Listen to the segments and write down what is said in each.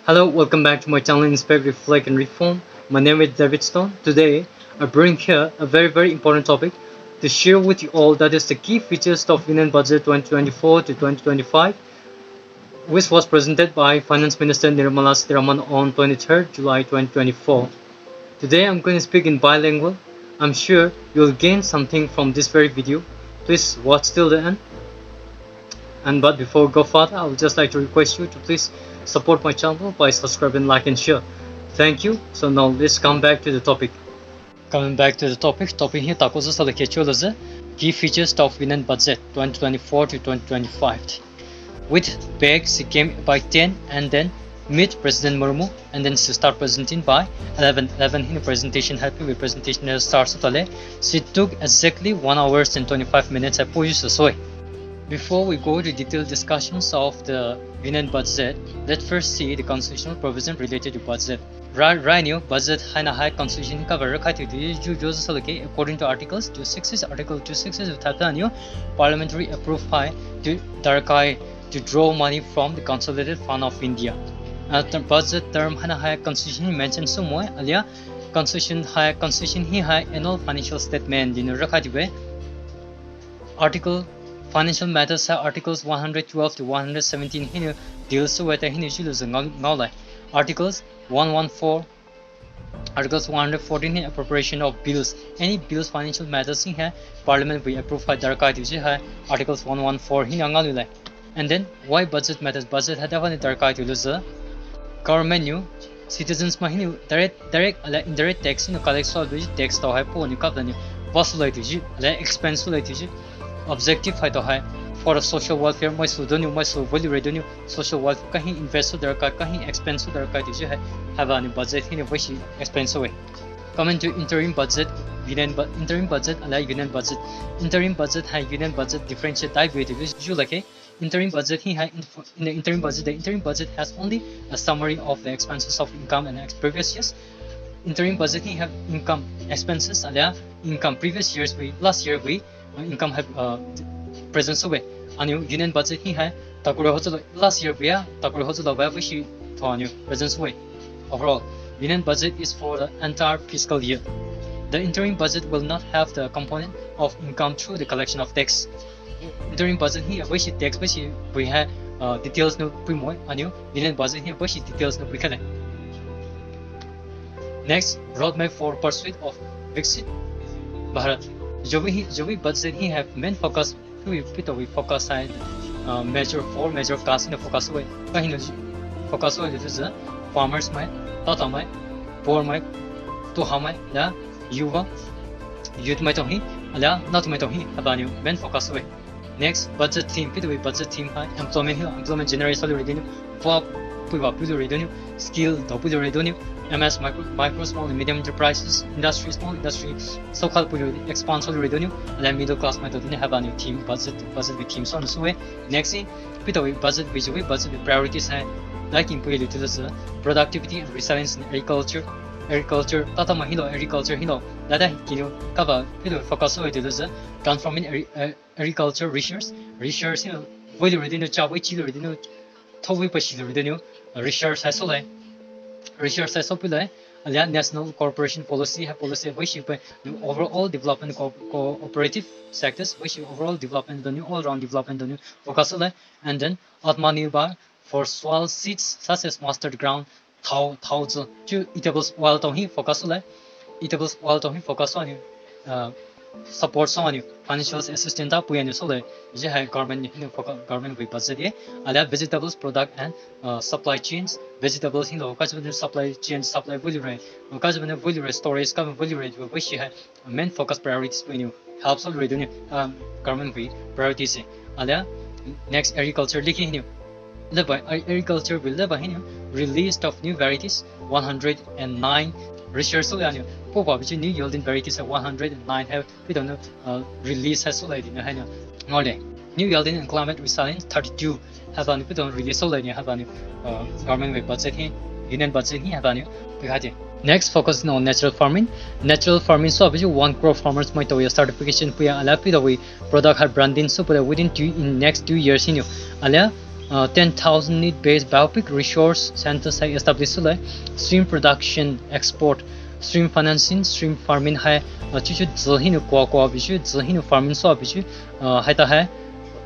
Hello, welcome back to my channel Inspect, Reflect and Reform. My name is David Stone. Today, I bring here a very important topic to share with you all, that is the key features of Union Budget 2024 to 2025, which was presented by Finance Minister Nirmala Sitharaman on 23rd July 2024. Today, I'm going to speak in bilingual. I'm sure you'll gain something from this very video. Please watch till the end. But before we go further, I would just like to request you to please support my channel by subscribing, like and share. Thank you. So now let's come back to the topic. Coming back to the topic here takozo sa lekechola key features of Union Budget 2024 to 2025. With bags came by 10 and then meet President Murmu and then start presenting by 11 in presentation happy with presentation starts tale. So it took exactly 1 hour and 25 minutes so. Before we go to detailed discussions of the Union Budget, let's first see the constitutional provision related to budget. Right now, budget high constitution cover according to articles 266, article 266 of parliamentary approved high to Darkai to draw money from the consolidated fund of India. After budget term high constitution mentioned somewhere alia constitution high annual financial statement in article Financial matters are articles 112 to 117 here deals with the articles 114 articles 114 here appropriation of bills. Any bills financial matters in here parliament will approve by articles 114 here and then why budget matters budget had government new citizens direct indirect tax collect tax to have expense objective for the social welfare social welfare kahi invest kahi expense have a budget expense away. Coming to interim budget union interim budget union budget interim budget differentiate type interim budget in the interim budget has only a summary of the expenses of income and previous years. Interim budget have income expenses income previous years last year income have presence away and union budget last year presence away. Overall, union budget is for the entire fiscal year. The interim budget will not have the component of income through the collection of tax. Interim budget here tax we have details no union budget here details no we. Next, roadmap for pursuit of Viksit Bharat. जो भी budget he have main focus we focus on major class in the focus way focus way is farmers mai tata mai poor mai toha mai la yuva youth mai tohi ala not mai tohi abanu main focus way. Next, budget theme budget theme employment generation revenue for revenue skill revenue MS micro small and medium enterprises industry small industry so-called expansion revenue and middle class method have a new team budget with teams on the way. Next thing budget with priorities like in productivity and resilience in agriculture tata mahilo agriculture dada cover focus on transforming agriculture research value revenue chawi chilo revenue towi pashi revenue research national corporation policy overall development cooperative sectors overall development all round development focus and then Atmanirbhar for swal seeds such as mustard ground eatables oil focus on support financial assistance government with budget vegetables product and supply chains vegetables supply chain supply value rate storage value rate main focus priorities helps already government with priorities. Next, agriculture agriculture will release of new varieties 109 research new yielding varieties 109 have release has new yielding and climate resilience 32 have release government with budget union budget Next, focusing on natural farming. Natural farming so one crop farmers might certification product had branding so within next 2 years 10,000 need-based biopic resource centers hai establish lai stream production export stream financing stream farming hai chu zhinu kwa bichu zhinu farming so bichu hai ta hai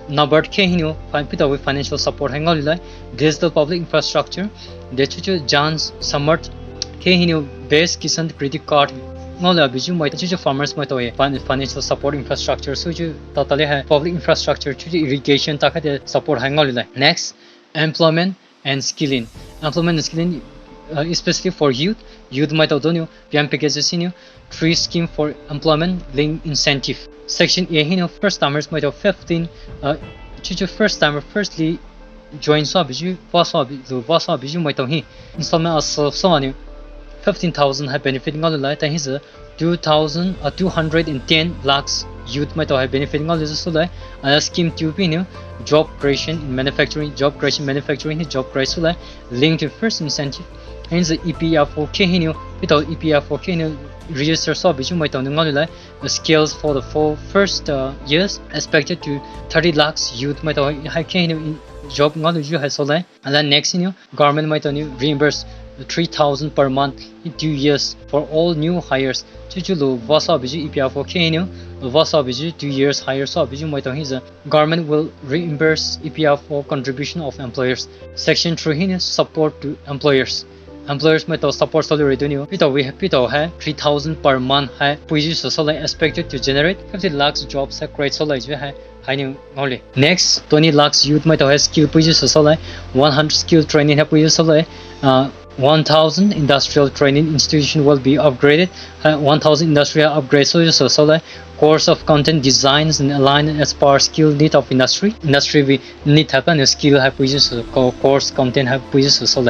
Nabard ke hinu pita with financial support hangal lai digital public infrastructure de chu jans samart ke hinu base kisan credit card ngala biju mai chu farmers mai toy financial support infrastructure so chu totally hai public infrastructure chu irrigation ta kha support hangal lai next employment and skilling especially for youth mai to donyo PM packages hinu free scheme for employment link incentive section A hinu first timers mai to 15 chu first timer firstly join so biju was biju mai to hi installment as so anu 15,000 have benefit ngol lai ta his 210 lakhs youth mai to have benefit ngol is so lai scheme to be new job creation in manufacturing job creation lai linked to first incentive hence the EPR4K hinu without EPR4K hinu register so biju mai to ngol lai the skills for the first years expected to 30 lakhs youth mai to high hinu job ngol ju has so lai and then next hinu government mai to reimburse 3,000 per month in 2 years for all new hires chuchulu wasa biju EPR4K hinu wasa biju 2 years hire so biju mai to his government will reimburse EPR4 contribution of employers section 3 hinu support to employers mai to support salary revenue we have 3,000 per month hai puji so expected to generate 50 lakhs jobs create so like hai only next 20 lakhs youth mai to has skill puji so 100 skill training hai puji so 1,000 industrial training institution will be upgraded 1,000 industrial upgrades so course of content designs and aligned as per skill need of industry we need happen skill have course content have so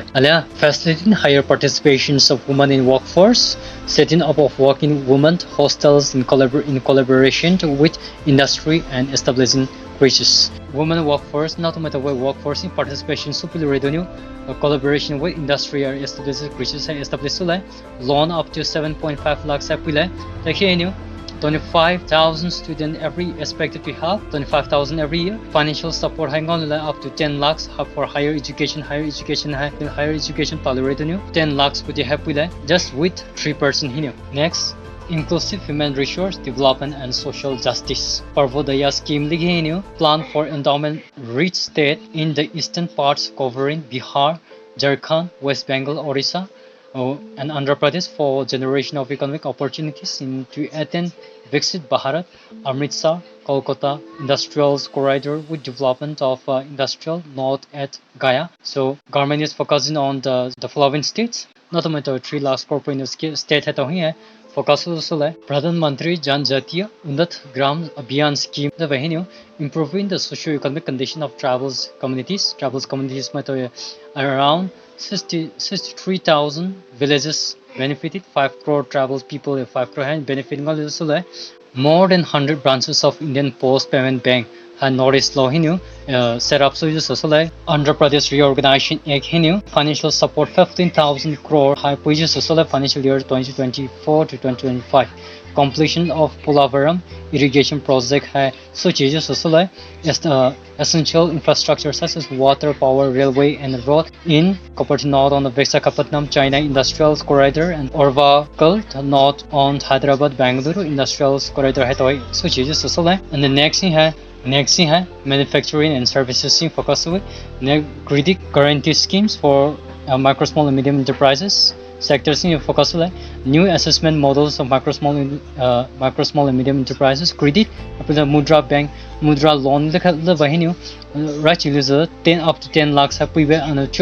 facilitating higher participations of women in workforce setting up of working women hostels in collaboration with industry and establishing creatures women workforce not matter what workforce in participation superior revenue collaboration with industry are established creatures established loan up to 7.5 lakhs apile like 25,000 students every expected to have 25,000 every year financial support hang on up to 10 lakhs for higher education tolerate 10 lakhs with the happy just with 3% here next inclusive human resource development and social justice Parvodaya scheme lighenio plan for endowment rich state in the eastern parts covering Bihar Jharkhand West Bengal Orissa and Andhra Pradesh for generation of economic opportunities to attain Viksit Bharat, Amritsar, Kolkata industrial corridor with development of industrial north at Gaya. So government is focusing on the following states. Not only the 3 lakhs corporate state है focus on Pradhan Mantri Jan Jatiya Undat Gram Abhiyan scheme the venue improving the socio-economic condition of tribals communities में around 63,000 villages benefited 5 crore tribal people 5 crore benefiting also more than 100 branches of Indian Post Payment Bank and Northeast Law set up so Andhra Pradesh Reorganization Act financial support 15,000 crore high financial year 2024 to 2025 completion of Polavaram irrigation project hai so essential infrastructure such as water, power, railway and road in Kopati North on the Visakhapatnam China Industrial Corridor and Orvakal North on Hyderabad Bangalore Industrial Corridor hai so and the next thing hai manufacturing and services focus with credit guarantee schemes for micro small and medium enterprises sectors focus new assessment models of micro small and medium enterprises credit Mudra Bank Mudra loan right 10 up to 10 lakhs and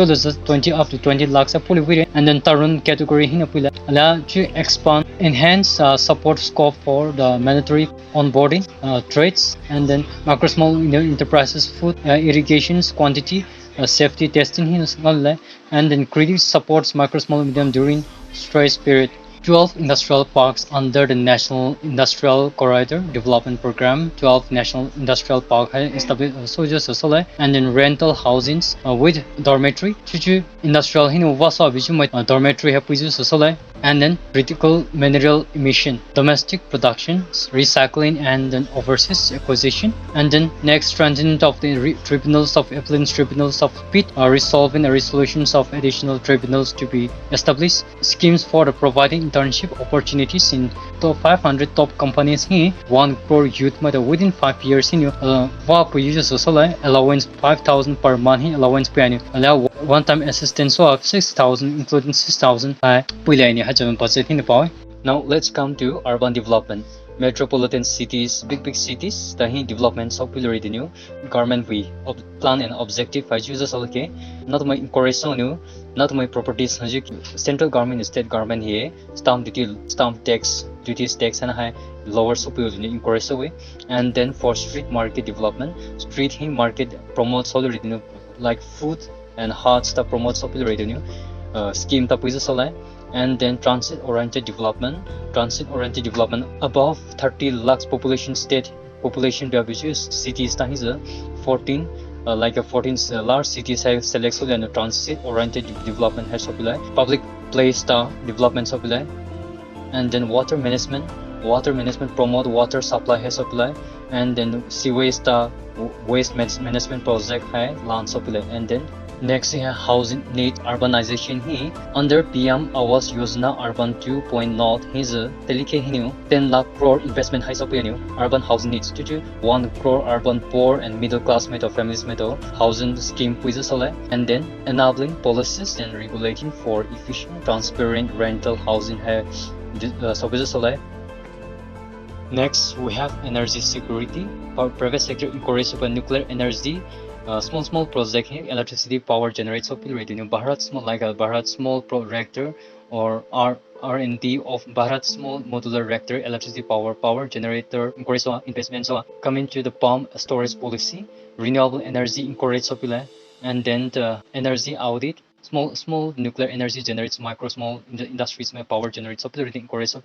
20 up to 20 lakhs and then Tarun category to expand enhance support scope for the mandatory onboarding trades and then micro small enterprises food irrigations quantity safety testing and then credit supports micro small medium during stress period 12 industrial parks under the National Industrial Corridor Development Program 12 National Industrial Park established and then rental housings with dormitory industrial dormitory and then critical mineral emission, domestic production, recycling, and then overseas acquisition, and then next strengthening of the tribunals of appellate tribunals of pit, resolving the resolutions of additional tribunals to be established, schemes for the providing internship opportunities in top 500 top companies here, 1 crore youth matter within 5 years in work users also allowance 5,000 per month allowance piano allow one-time assistance of 6,000 including 6,000 budget in the boy. Now let's come to urban development. Metropolitan cities, big cities, the developments of the new government we plan and objective as users okay. Not my encourage new, not my properties central government state government here, stamp duty, stamp tax, duties tax and high lower support encourage away. And then for street market development, street market promotes already like food and hard stuff promotes popularity scheme tapizasala. And then transit oriented development above 30 lakhs population state population cities 14 like a 14 large cities have selected and transit oriented development has public place development supply. And then water management promote water supply has supply. And then sewage waste management project hai land supply. And then next here housing need urbanization here under PM Awas Yojana Urban 2.0 his telike hinu 10 lakh crore investment high supply urban housing needs to 1 crore urban poor and middle class families housing scheme quizzes and then enabling policies and regulating for efficient transparent rental housing hai next we have energy security private sector encourage nuclear energy. Small project here electricity power generates Bharat small like a Bharat small reactor or R&D of Bharat small modular reactor electricity power generator encourage investment coming to the pump storage policy renewable energy encourage and then the energy audit small nuclear energy generates small industries power generates encourage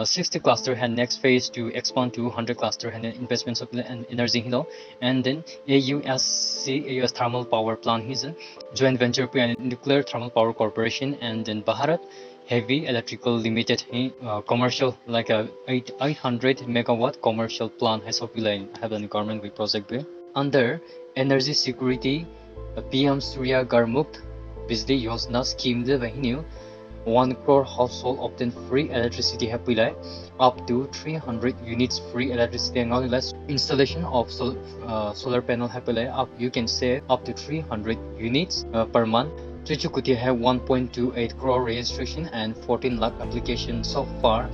60 cluster and next phase to expand to 100 cluster and investment and energy and then AUS thermal power plant is a joint venture nuclear thermal power corporation. And then Bharat heavy electrical limited commercial like a 800 megawatt commercial plant has have a government with project under energy security PM Surya Ghar Mukt Bijli Yojana scheme the 1 crore household obtain free electricity up to 300 units free electricity and less installation of solar panel up you can save up to 300 units per month. Chuchukuti have 1.28 crore registration and 14 lakh applications so far.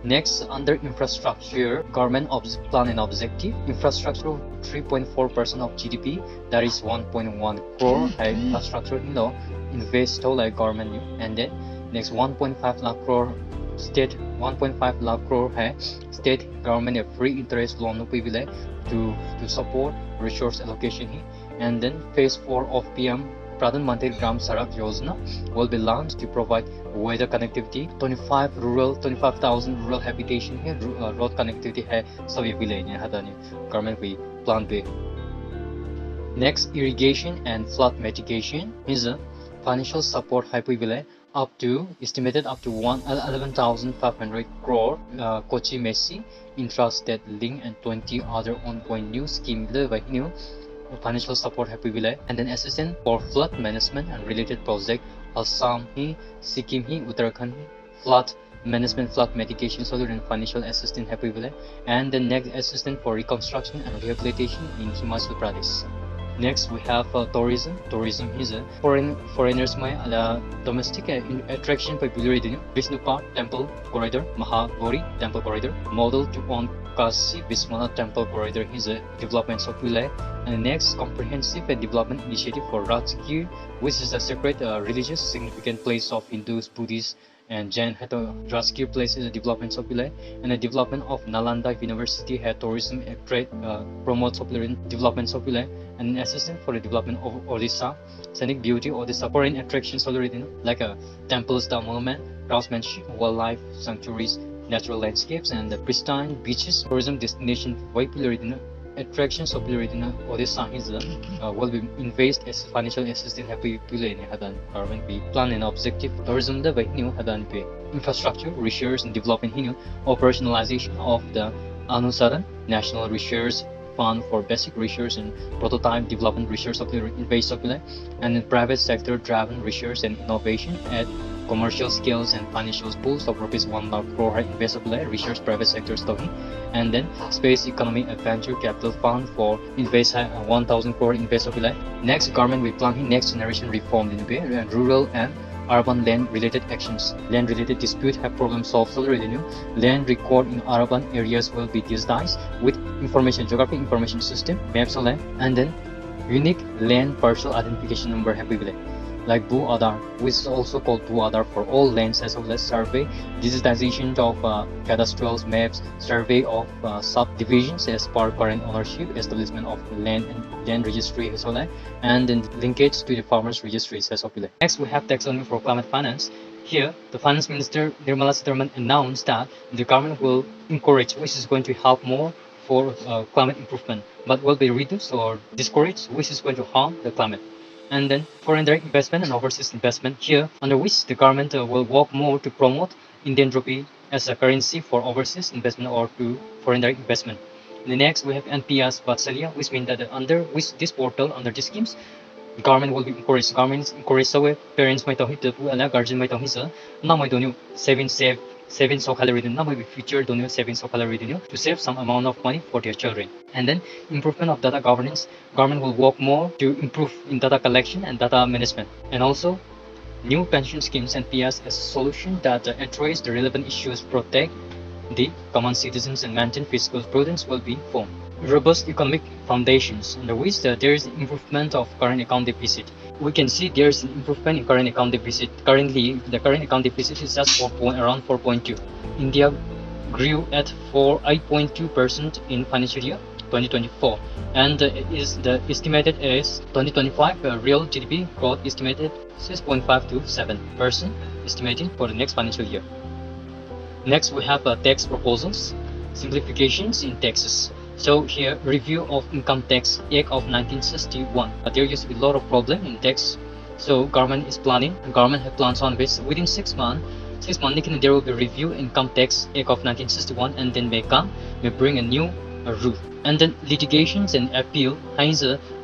Next, under infrastructure, government plan and objective, infrastructure 3.4% of GDP, that is 1.1 crore infrastructure invest like government. And then next 1.5 lakh crore state 1.5 lakh crore state government a free interest loan to support resource allocation. And then phase 4 of PM Pradhan Mantri Gram Sadak Yojana will be launched to provide weather connectivity 25,000 rural habitation here road connectivity hai sabi village government we plan be. Next, irrigation and flood mitigation is a financial support up to estimated up to 11,500 crore Kochi Messi intrastate link and 20 other ongoing new scheme new financial support and then assistance for flood management and related project Assam Sikkim Uttarakhand flood management flood mitigation solution and financial assistance and the next assistance for reconstruction and rehabilitation in Himachal Pradesh. Next, we have tourism. Tourism is a foreigners domestic attraction popularity. Vishnupad Temple Corridor, Mahagauri Temple Corridor, model to on Kashi Vishwanath Temple Corridor is a development of Pula. And next, comprehensive development initiative for Rajgir, which is a separate religious significant place of Hindus, Buddhists, and Jain. Rajgir place is a development of Pula, and the development of Nalanda University had tourism trade promotes popular development of Pula. And assistant for the development of Odisha, scenic beauty Odisha, foreign attractions already like a temples, the monument, craftsmanship, wildlife sanctuaries, natural landscapes, and the pristine beaches. Tourism destination popular attractions of the Odessa is will be invest as financial assistance happy in hadan government be plan and objective tourism the by new hadan be infrastructure research and development operationalization of the Anusaran National Research Fund for basic research and prototype development research of the base of the and in private sector driven research and innovation at commercial scales and financial pools of rupees 1 lakh crore investable research private sector stocking and then space economy adventure capital fund for invest 1000 crore investable. Next government will plan next generation reform in the rural and urban land related actions. Land related dispute have problem solved revenue. Land record in urban areas will be digitized with information geographic information system maps of land and then unique land parcel identification number have been like Boo Aadhaar, which is also called Boo Aadhaar for all lands as well as survey, digitization of cadastral maps, survey of subdivisions as per current ownership, establishment of land and land registry as well, and then linkage to the farmers registries as well. Next, we have taxonomy for climate finance. Here, the Finance Minister Nirmala Sitharaman announced that the government will encourage, which is going to help more for climate improvement, but will be reduced or discouraged, which is going to harm the climate. And then foreign direct investment and overseas investment here, under which the government will work more to promote Indian rupee as a currency for overseas investment or to foreign direct investment. The next we have NPS Vatsalya, which means that under which this portal, under these schemes, the government will be encouraged. Government is encouraged so parents might hit the guardian might hit na might do saving so calorie na may future do saving so calorie to save some amount of money for their children. And then improvement of data governance. Government will work more to improve in data collection and data management. And also new pension schemes and PS as a solution that address the relevant issues, protect the common citizens and maintain fiscal prudence will be formed. Robust economic foundations, under which there is improvement of current account deficit. We can see there is an improvement in current account deficit. Currently, the current account deficit is just around 4.2. India grew at 8.2% in financial year 2024, and is the estimated as 2025 real GDP growth estimated 6.5 to 7% estimating for the next financial year. Next, we have tax proposals, simplifications in taxes. So here, review of Income Tax Act of 1961. There used to be a lot of problem in tax. So government is planning. Government have plans on this within 6 months. 6 months, there will be review Income Tax Act of 1961, and then may bring a new rule. And then litigations and appeal.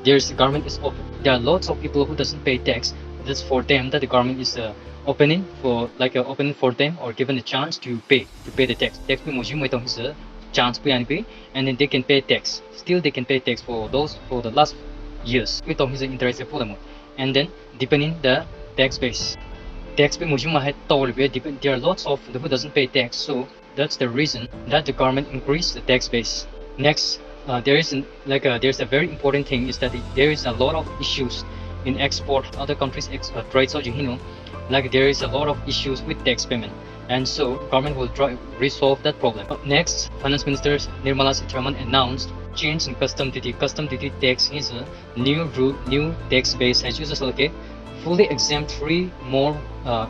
There's government is open. There are lots of people who doesn't pay tax. That's for them that the government is opening for opening for them or given a chance to pay the tax. Tax chance pay and then they can pay tax. Still they can pay tax for those for the last years. We talk interest for them. And then depending the tax base. Tax pay there are lots of who doesn't pay tax, so that's the reason that the government increased the tax base. Next, there's a very important thing is that there is a lot of issues in export other countries trade, so like there is a lot of issues with tax payment, and so government will try resolve that problem. Next, Finance Minister Nirmala Sitharaman announced change in custom duty. Custom duty tax is a new rule, new tax base has used fully exempt 3 more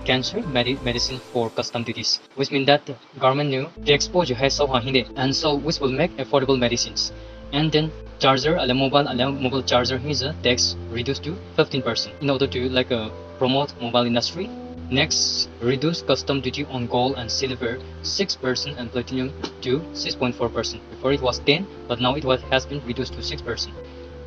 cancer medicine for custom duties, which means that government knew the exposure has so high, and so which will make affordable medicines. And then charger, mobile charger is a tax reduced to 15% in order to promote mobile industry. Next, reduce custom duty on gold and silver 6% and platinum to 6.4%. Before it was 10, but now has been reduced to 6%,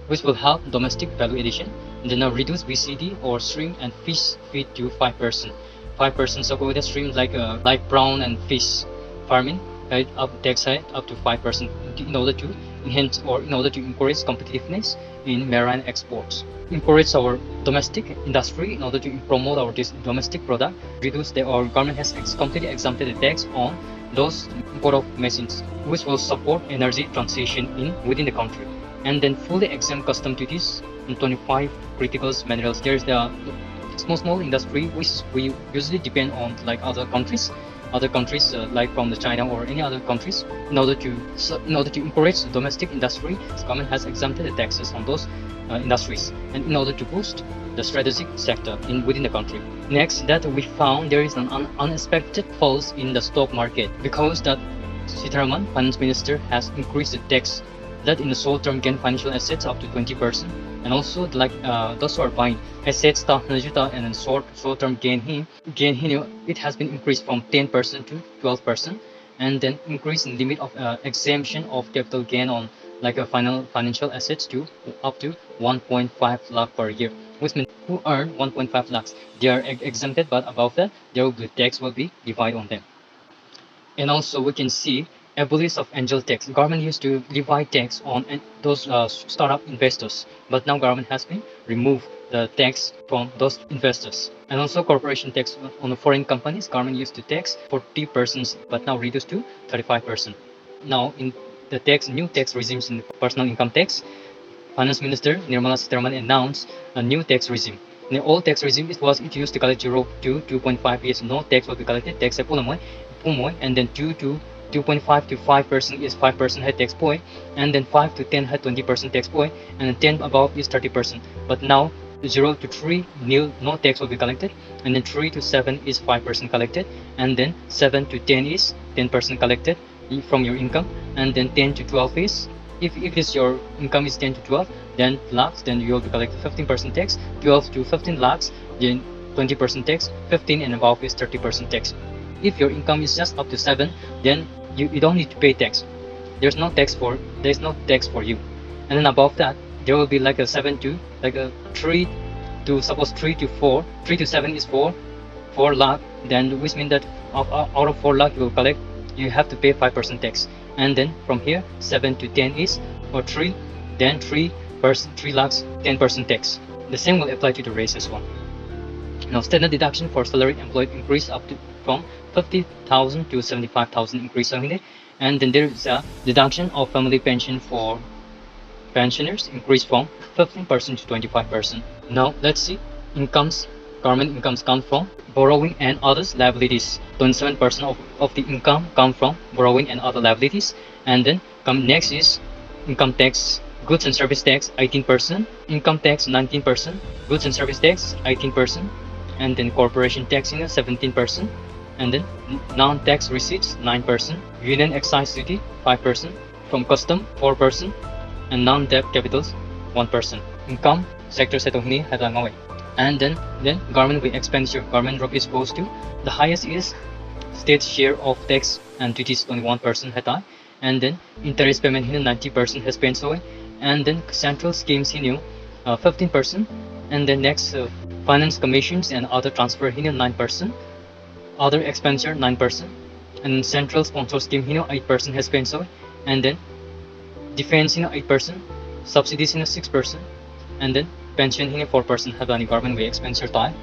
which will help domestic value addition. And then now reduce BCD or shrimp and fish feed to 5%. 5%, so with the shrimp like prawn and fish farming, tax hike up to 5% in order to enhance or in order to encourage competitiveness in marine exports. Encourage our domestic industry in order to promote our domestic product. Reduce our government has completely exempted the tax on those import of machines, which will support energy transition within the country. And then fully exempt custom duties on 25 critical minerals. There's the small industry which we usually depend on other countries like from the China or any other countries in order to encourage the domestic industry. The government has exempted the taxes on those industries, and in order to boost the strategic sector within the country. Next, that we found there is an unexpected falls in the stock market because that Sitharaman, finance minister, has increased the tax that in the short-term gain financial assets up to 20%, and also like those who are buying assets stock juta and then short-term gain here it has been increased from 10% to 12%, and then increase in limit of exemption of capital gain on like a financial assets to up to 1.5 lakh per year, which means who earn 1.5 lakhs they are exempted, but above that there will be tax will be divided on them. And also we can see abolition of angel tax. Government used to levy tax on those startup investors, but now government has been removed the tax from those investors. And also corporation tax on the foreign companies, government used to tax 40%, but now reduced to 35%. Now in the new tax regimes in personal income tax, Finance Minister Nirmala Sitharaman announced a new tax regime. In the old tax regime, it used to collect 0 to 2.5 years. No tax will be collected. Tax pumoy, and then 2 to 2.5 to 5% is 5% head tax point, and then 5 to 10 head 20% tax point, and then 10 above is 30%. But now 0 to 3 no tax will be collected, and then 3 to 7 is 5% collected, and then 7 to 10 is 10% collected from your income, and then 10 to 12 is if your income is 10 to 12 then lakhs, then you will be collecting 15% tax. 12 to 15 lakhs, then 20% tax. 15 and above is 30% tax. If your income is just up to 7, then you don't need to pay tax. There's no tax for you. And then above that there will be like a 7 to like a 3 to suppose 3 to 4, 3 to 7 is 4 lakh, then which means that out of 4 lakh you have to pay 5% tax. And then from here 7 to 10 is or 3, then 3 lakhs 10% tax. The same will apply to the race as well. Now standard deduction for salary employed increase up to from 50,000 to 75,000 increase, and then there is a deduction of family pension for pensioners increase from 15% to 25%. Now let's see government incomes come from borrowing and others liabilities. 27% of the income come from borrowing and other liabilities. And then next is income tax, goods and service tax 18%, income tax 19%, goods and service tax 18%, and then corporation tax 17%, and then non-tax receipts 9%, union excise duty 5%, from custom 4%, and non-debt capitals 1%. Income sector sa itong away. And then government with expenditure, government rupees goes to the highest is state share of tax and duties 21% hata, and then interest payment 90% has been so, and then central schemes 15%, and then next finance commissions and other transfer 9%, other expenditure 9%, and central sponsor scheme 8% has been so, and then defense 8%, subsidies 6%, and then pension 4% have any government way expenditure time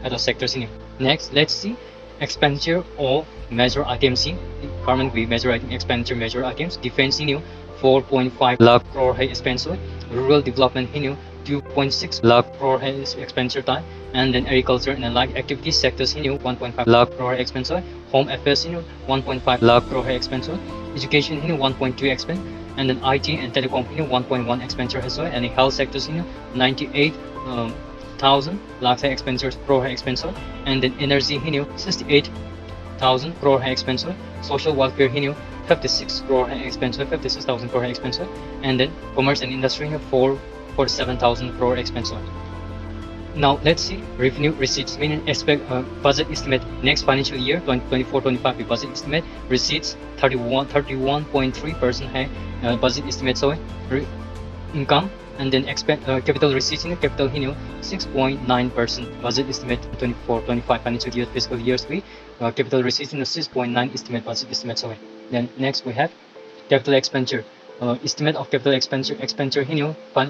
at the sectors. Next, let's see expenditure of major items in government way major item expenditure major items. Defense 4.5 lakh crore hai expenditure, rural development 2.6 lakh crore hai expenditure time, and then agriculture and allied activities sectors 1.5 lakh crore expenditure, home affairs 1.5 lakh crore hai expenditure, education 1.2 expense, and then IT and telecom 1.1 expenditure as well, and the health sectors 98,000 lakh expenditure crore expenditure, and then energy 68,000 crore expenditure, social welfare 56 crore expenditure, 56,000 crore expenditure, and then commerce and industry 47,000 crore expenditure. Now let's see revenue receipts, meaning expect budget estimate next financial year 2024-25 budget estimate receipts 31.3% hai budget estimate so income, and then expect capital receipts capital 6.9% budget estimate 24-25 financial year fiscal years we capital receipts 6.9 estimate budget estimate so. Then next we have capital expenditure. Estimate of capital expenditure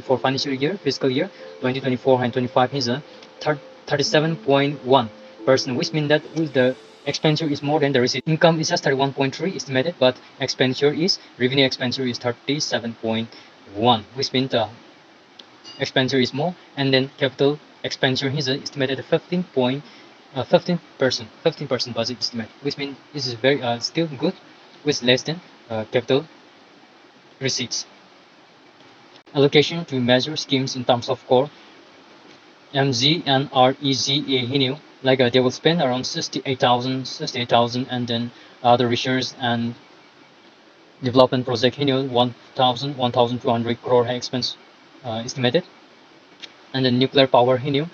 for financial year fiscal year 2024 and 25 is a 37.1%, which means that the expenditure is more than the receipt. Income is just 31.3 estimated, but revenue expenditure is 37.1, which means the expenditure is more, and then capital expenditure is estimated at 15% budget estimate, which means this is very still good with less than capital receipts. Allocation to major schemes in terms of core MZ and REZA like they will spend around 68,000, and then other research and development project Hinyo 1,200 crore expense estimated, and the nuclear power Hinyo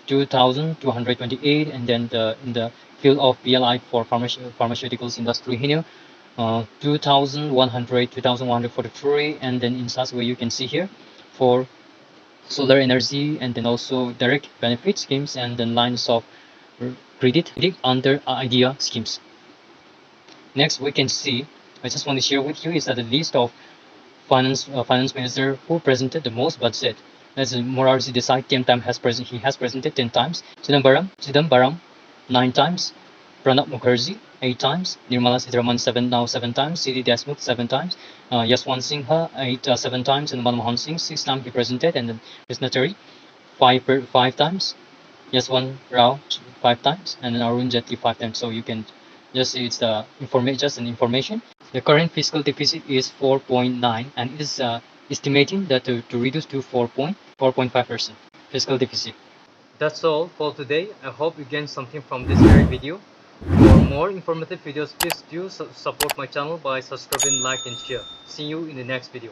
2,228, and then in the field of BLI for pharmaceuticals industry Hinyo 2,143, and then in such way you can see here for solar energy, and then also direct benefit schemes, and then lines of credit under idea schemes. Next, we can see, I just want to share with you is that the list of finance minister who presented the most budget. As Morarji Desai 10 times he has presented 10 times. Chidambaram 9 times. Pranab Mukherjee 8 times. Nirmala Sitharaman 7 times. C.D. Deshmukh 7 times. Yaswant Singha 7 times, and Manmohan Singh 6 times he presented, and then Krishna Teri 5 times. Yaswant Rao 5 times, and then Arun Jaitley 5 times. So you can just see it's the just an information. The current fiscal deficit is 4.9, and it is estimating that to reduce to 4.5% fiscal deficit. That's all for today. I hope you gained something from this very video. For more informative videos, please do support my channel by subscribing, like, and share. See you in the next video.